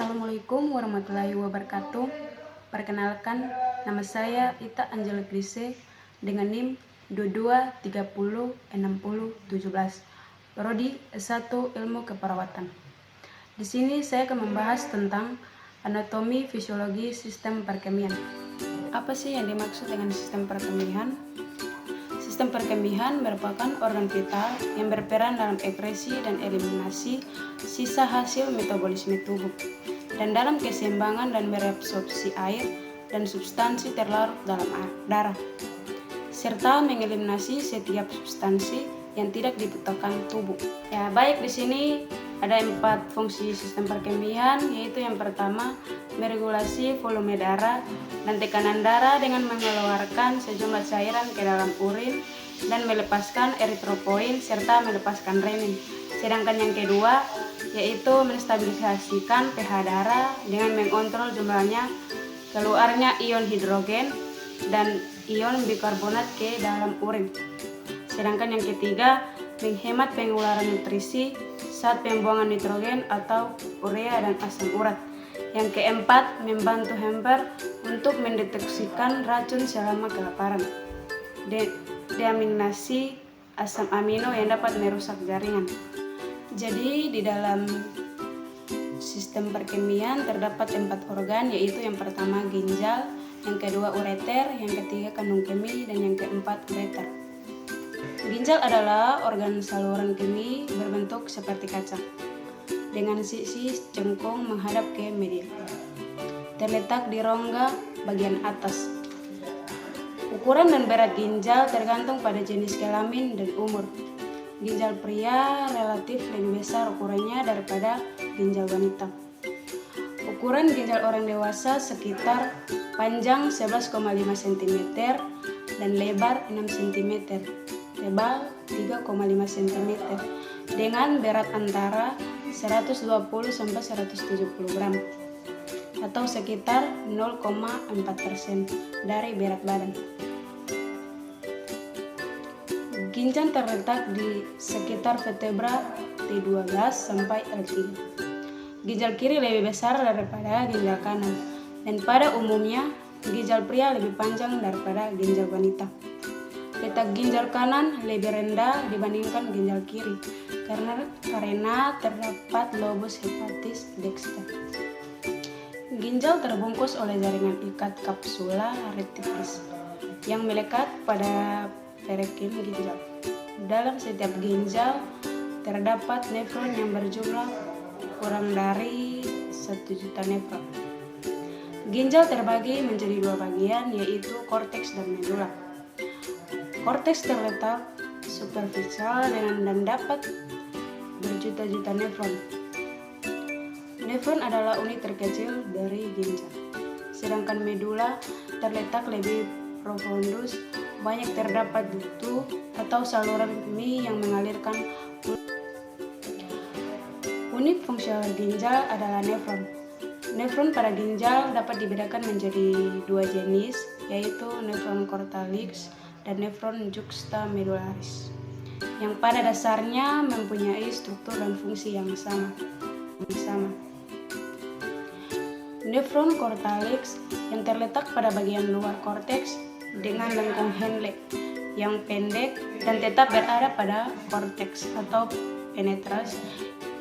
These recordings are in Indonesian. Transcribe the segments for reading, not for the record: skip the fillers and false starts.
Assalamualaikum warahmatullahi wabarakatuh. Perkenalkan, nama saya Ita Angela Grise dengan NIM 22306017, Prodi S1 Ilmu Keperawatan. Di sini saya akan membahas tentang anatomi fisiologi sistem perkemihan. Apa sih yang dimaksud dengan sistem perkemihan? Sistem perkemihan merupakan organ vital yang berperan dalam ekskresi dan eliminasi sisa hasil metabolisme tubuh, dan dalam keseimbangan dan mereabsorpsi air dan substansi terlarut dalam darah, serta mengeliminasi setiap substansi yang tidak dibutuhkan tubuh. Ya, baik, di sini ada 4 fungsi sistem perkemihan, yaitu yang pertama, meregulasi volume darah dan tekanan darah dengan mengeluarkan sejumlah cairan ke dalam urin dan melepaskan eritropoin serta melepaskan renin. Sedangkan yang kedua, yaitu menstabilisasikan pH darah dengan mengontrol jumlahnya keluarnya ion hidrogen dan ion bikarbonat ke dalam urin. Sedangkan yang ketiga, menghemat pengeluaran nutrisi saat pembuangan nitrogen atau urea dan asam urat. Yang keempat, membantu hemper untuk mendeteksikan racun selama kelaparan. Deaminasi asam amino yang dapat merusak jaringan. Jadi di dalam sistem perkemihan terdapat 4 organ, yaitu yang pertama ginjal, yang kedua ureter, yang ketiga kandung kemih, dan yang keempat ureter. Ginjal adalah organ saluran kemih berbentuk seperti kacang, dengan sisi cengkung menghadap ke median. Terletak di rongga bagian atas. Ukuran dan berat ginjal tergantung pada jenis kelamin dan umur. Ginjal pria relatif lebih besar ukurannya daripada ginjal wanita. Ukuran ginjal orang dewasa sekitar panjang 11,5 cm dan lebar 6 cm, tebal 3,5 cm, dengan berat antara 120-170 gram atau sekitar 0,4% dari berat badan. Ginjal terletak di sekitar vertebra T12 sampai L3. Ginjal kiri lebih besar daripada ginjal kanan, dan pada umumnya ginjal pria lebih panjang daripada ginjal wanita. Letak ginjal kanan lebih rendah dibandingkan ginjal kiri karena terdapat lobus hepatis dexter. Ginjal terbungkus oleh jaringan ikat kapsula rectificis yang melekat pada perekim ginjal. Dalam setiap ginjal terdapat nefron yang berjumlah kurang dari 1 juta nefron. Ginjal terbagi menjadi 2 bagian, yaitu korteks dan medula. Korteks terletak superficial dan dapat berjuta-juta nefron. Nefron adalah unit terkecil dari ginjal. Sedangkan medula terletak lebih profundus, banyak terdapat ductus atau saluran kemih yang mengalirkan. Unit fungsional ginjal adalah nefron. Nefron pada ginjal dapat dibedakan menjadi 2 jenis, yaitu nefron cortalix dan nefron juxtamedularis, yang pada dasarnya mempunyai struktur dan fungsi yang sama. Nefron cortalix yang terletak pada bagian luar korteks dengan lengkung Henle yang pendek dan tetap berada pada korteks atau penetras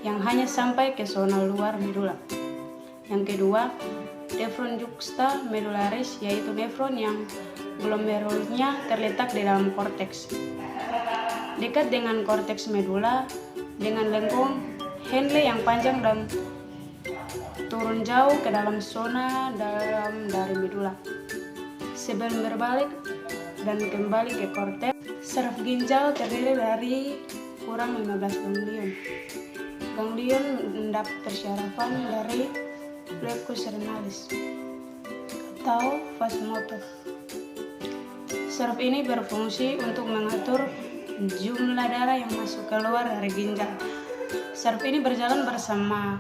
yang hanya sampai ke zona luar medula. Yang kedua, nefron juxtamedularis, yaitu nefron yang glomerulnya terletak di dalam korteks, dekat dengan korteks medula, dengan lengkung Henle yang panjang dan turun jauh ke dalam zona dalam dari medula. Sebelum berbalik dan kembali ke korteks, saraf ginjal terdiri dari kurang 15 ganglion. Ganglion mendapat persyarafan dari plexus renalis atau vasomotor. Saraf ini berfungsi untuk mengatur jumlah darah yang masuk keluar dari ginjal. Saraf ini berjalan bersama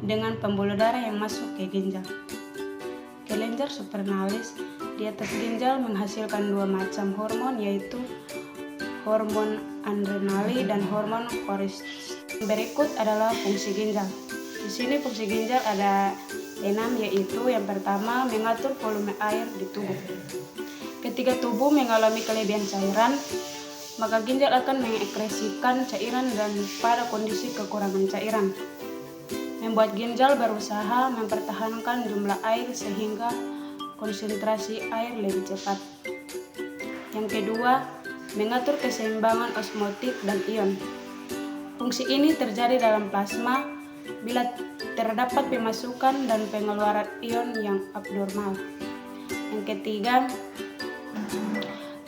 dengan pembuluh darah yang masuk ke ginjal. Kelenjar supranalis di atas ginjal menghasilkan 2 macam hormon, yaitu hormon adrenali dan hormon kortisol. Berikut adalah fungsi ginjal. Di sini fungsi ginjal ada 6, yaitu yang pertama mengatur volume air di tubuh. Ketika tubuh mengalami kelebihan cairan, maka ginjal akan mengekskresikan cairan dan pada kondisi kekurangan cairan, membuat ginjal berusaha mempertahankan jumlah air sehingga konsentrasi air lebih cepat. Yang kedua, mengatur keseimbangan osmotik dan ion. Fungsi ini terjadi dalam plasma bila terdapat pemasukan dan pengeluaran ion yang abnormal. Yang ketiga,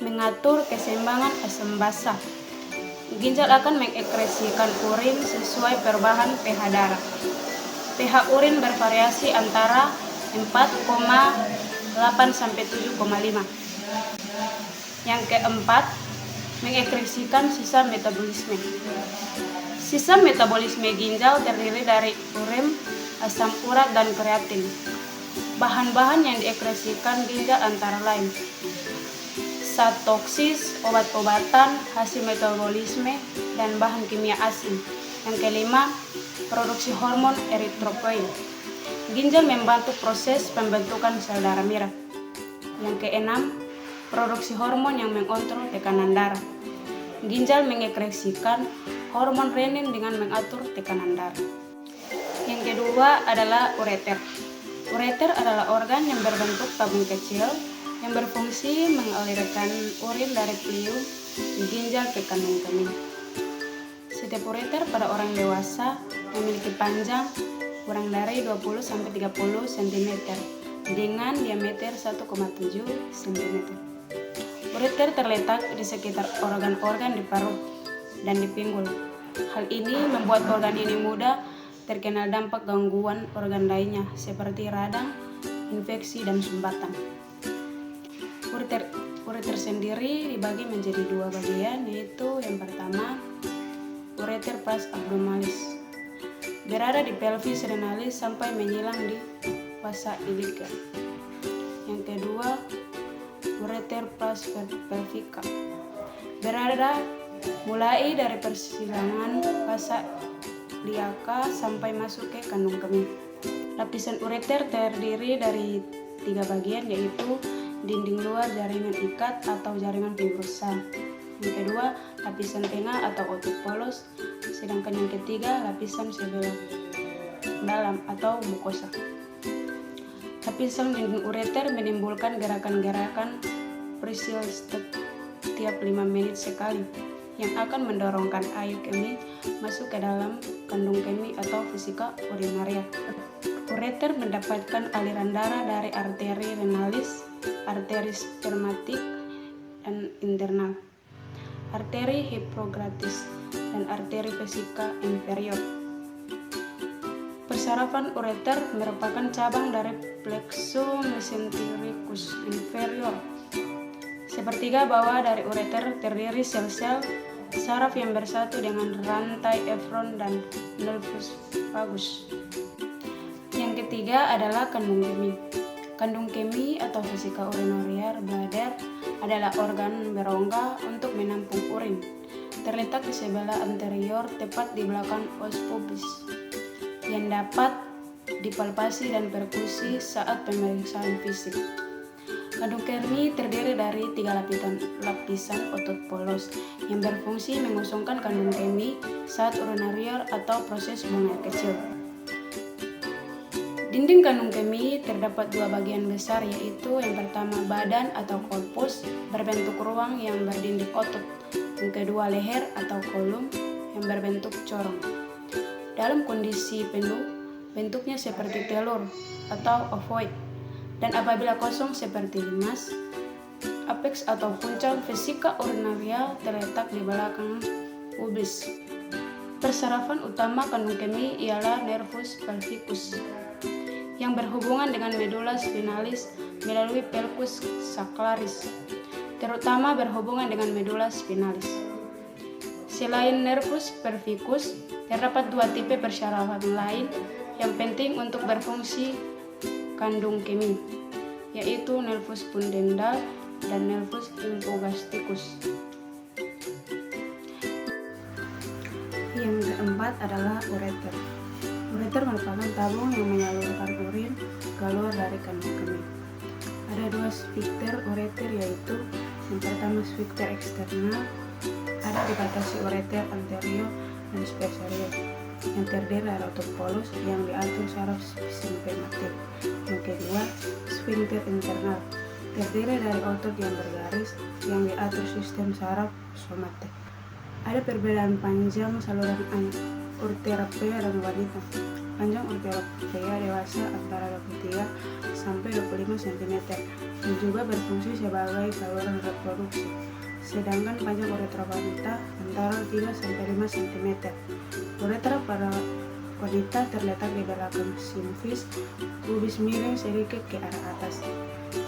mengatur keseimbangan asam basa. Ginjal akan mengekskresikan urin sesuai perubahan pH darah. pH urin bervariasi antara 4,8 sampai 7,5. Yang keempat, mengekskresikan sisa metabolisme. Sisa metabolisme ginjal terdiri dari urin, asam urat, dan kreatin. Bahan-bahan yang diekskresikan ginjal antara lain zat toksis, obat-obatan, hasil metabolisme, dan bahan kimia asing. Yang kelima, produksi hormon eritropoietin. Ginjal membantu proses pembentukan sel darah merah. Yang keenam, produksi hormon yang mengontrol tekanan darah. Ginjal mengekskresikan hormon renin dengan mengatur tekanan darah. Yang kedua adalah ureter. Ureter adalah organ yang berbentuk tabung kecil yang berfungsi mengalirkan urin dari piliu di ginjal ke kandung kemih. Setiap ureter pada orang dewasa memiliki panjang kurang dari 20-30 cm dengan diameter 1,7 cm. Ureter terletak di sekitar organ-organ di parut dan di pinggul. Hal ini membuat organ ini mudah terkena dampak gangguan organ lainnya seperti radang, infeksi, dan sumbatan. Ureter sendiri dibagi menjadi 2 bagian, yaitu yang pertama ureter pars abdominalis, berada di pelvis renalis sampai menyilang di vasa iliaca. Yang kedua, ureter pars pelvica, berada mulai dari persilangan vasa iliaca sampai masuk ke kandung kemih. Lapisan ureter terdiri dari 3 bagian, yaitu dinding luar jaringan ikat atau jaringan fibrosa. Yang kedua, lapisan tengah atau otot polos. Sedangkan yang ketiga, lapisan sebelah dalam atau mukosa. Lapisan dinding ureter menimbulkan gerakan-gerakan presil setiap 5 menit sekali yang akan mendorongkan air kemih masuk ke dalam kandung kemih atau vesika urinaria. Ureter mendapatkan aliran darah dari arteri renalis, arteri spermatik dan internal, arteri hipogratis, dan arteri vesika inferior. Persarafan ureter merupakan cabang dari plexus mesentericus inferior. Sepertiga bawah dari ureter terdiri sel-sel saraf yang bersatu dengan rantai efron dan nervus vagus. Yang ketiga adalah kandung kemih. Kandung kemih atau vesika urinaria bladder adalah organ berongga untuk menampung urin. Terletak di sebelah anterior tepat di belakang os pubis yang dapat dipalpasi dan perkusi saat pemeriksaan fisik. Kandung kemih terdiri dari 3 lapisan otot polos yang berfungsi mengosongkan kandung kemih saat urinarior atau proses buang air kecil. Dinding kandung kemih terdapat 2 bagian besar, yaitu yang pertama badan atau korpus berbentuk ruang yang berdinding otot. Yang kedua leher atau kolum yang berbentuk corong. Dalam kondisi penuh, bentuknya seperti telur atau ovoid, dan apabila kosong seperti limas. Apex atau puncak vesika urinaria terletak di belakang pubis. Persarafan utama kandung kemih ialah nervus pelvicus yang berhubungan dengan medula spinalis melalui pelvis sacralis, terutama berhubungan dengan medula spinalis. Selain nervus pelvicus, terdapat 2 tipe persarafan lain yang penting untuk berfungsi kandung kemih, yaitu nervus pudendal dan nervus hypogastricus. Yang keempat adalah ureter. Ureter merupakan tabung yang menyalurkan urin keluar dari kandung kemih. Ada dua sphincter ureter, yaitu yang pertama sphincter eksternal, ada dibatasi ureter anterior dan posterior, yang terdiri dari otot polus yang diatur saraf simpematik. Yang kedua, sphincter internal, terdiri dari otot yang bergaris yang diatur sistem saraf somatik. Ada perbedaan panjang saluran urterapea dan wanita. Panjang urterapea dewasa antara 23 sampai 25 cm dan juga berfungsi sebagai saluran reproduksi. Sedangkan panjang uretra wanita antara 3 sampai 5 cm. Uretra pada wanita terletak di belakang simfis, pubis miring sedikit ke arah atas.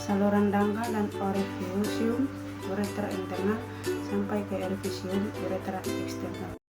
Saluran dangkal dan orificium uretra internal sampai ke orificium uretra eksternal.